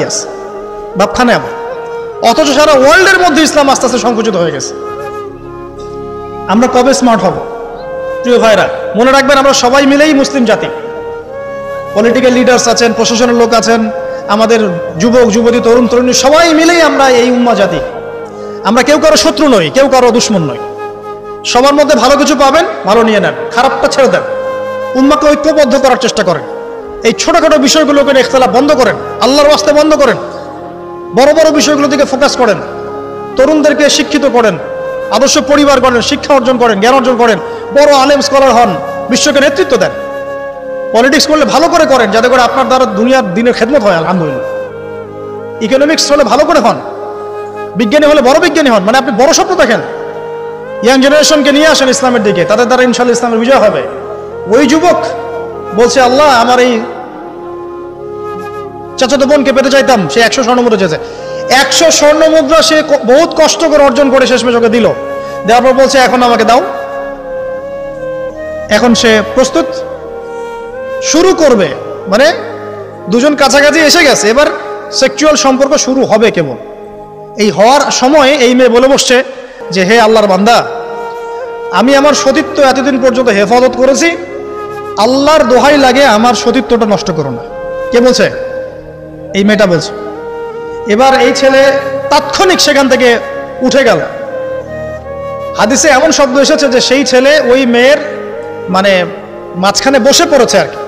কি আছে, ভাবখানে আবার। অথচ সারা ওয়ার্ল্ডের মধ্যে ইসলাম আস্তে আস্তে সংকুচিত হয়ে গেছে। আমরা কবে স্মার্ট হব? প্রিয় ভাইরা, মনে রাখবেন আমরা সবাই মিলেই মুসলিম জাতি। পলিটিক্যাল লিডার্স আছেন, প্রশাসনের লোক আছেন, আমাদের যুবক যুবতী, তরুণ তরুণী, সবাই মিলেই আমরা এই উম্মাহ জাতি। আমরা কেউ কারো শত্রু নই, কেউ কারো দুশ্মন নই। সবার মধ্যে ভালো কিছু পাবেন, ভালো নিয়ে নেন, খারাপটা ছেড়ে দেন। উম্মাহকে ঐক্যবদ্ধ করার চেষ্টা করেন। এই ছোটখাটো বিষয়গুলোকে ইখতিলাফ বন্ধ করেন, আল্লাহর ওয়াস্তে বন্ধ করেন। বড় বড় বিষয়গুলো দিকে ফোকাস করেন। তরুণদেরকে শিক্ষিত করেন, আদর্শ পরিবার করেন, শিক্ষা অর্জন করেন, জ্ঞান অর্জন করেন, বড় আলেম স্কলার হন, বিশ্বকে নেতৃত্ব দেন। পলিটিক্স করলে ভালো করে করেন, যাতে করে আপনার দ্বারা দুনিয়ার দিনের খেদমত হয়, আলহামদুলিল্লাহ। ইকোনমিক্স হলে ভালো করে হন, বিজ্ঞানী হলে বড় বিজ্ঞানী হন, মানে আপনি বড় স্বপ্ন দেখেন। ইয়াং জেনারেশনকে নিয়ে আসেন ইসলামের দিকে, তাদের দ্বারা ইনশাআল্লাহ ইসলামের বিজয় হবে। ওই যুবক বলছে, আল্লাহ আমার এই চাচাতো বোনকে পেতে চাইতাম, সে 100 স্বর্ণমুদ্রা চেয়েছে। 100 স্বর্ণমুদ্রা সে বহুত কষ্ট করে অর্জন করে শেষমেশ ওকে দিল। দেওয়ার পর বলছে, এখন আমাকে দাও। এখন সে প্রস্তুত, শুরু করবে, মানে দুজন কাছাকাছি এসে গেছে, এবার সেক্সুয়াল সম্পর্ক শুরু হবে কেবল। এই হওয়ার সময় এই মেয়ে বলে বসছে যে, হে আল্লাহর বান্দা, আমি আমার সতীত্ব এতদিন পর্যন্ত হেফাজত করেছি, আল্লাহর দোহাই লাগে আমার সতীত্বটা নষ্ট করো না। কে বলছে? এই মেয়েটা বলছে। এবার এই ছেলে তাৎক্ষণিক সেখান থেকে উঠে গেল। হাদিসে এমন শব্দ এসেছে যে সেই ছেলে ওই মেয়ের মানে মাঝখানে বসে পড়েছে আর কি।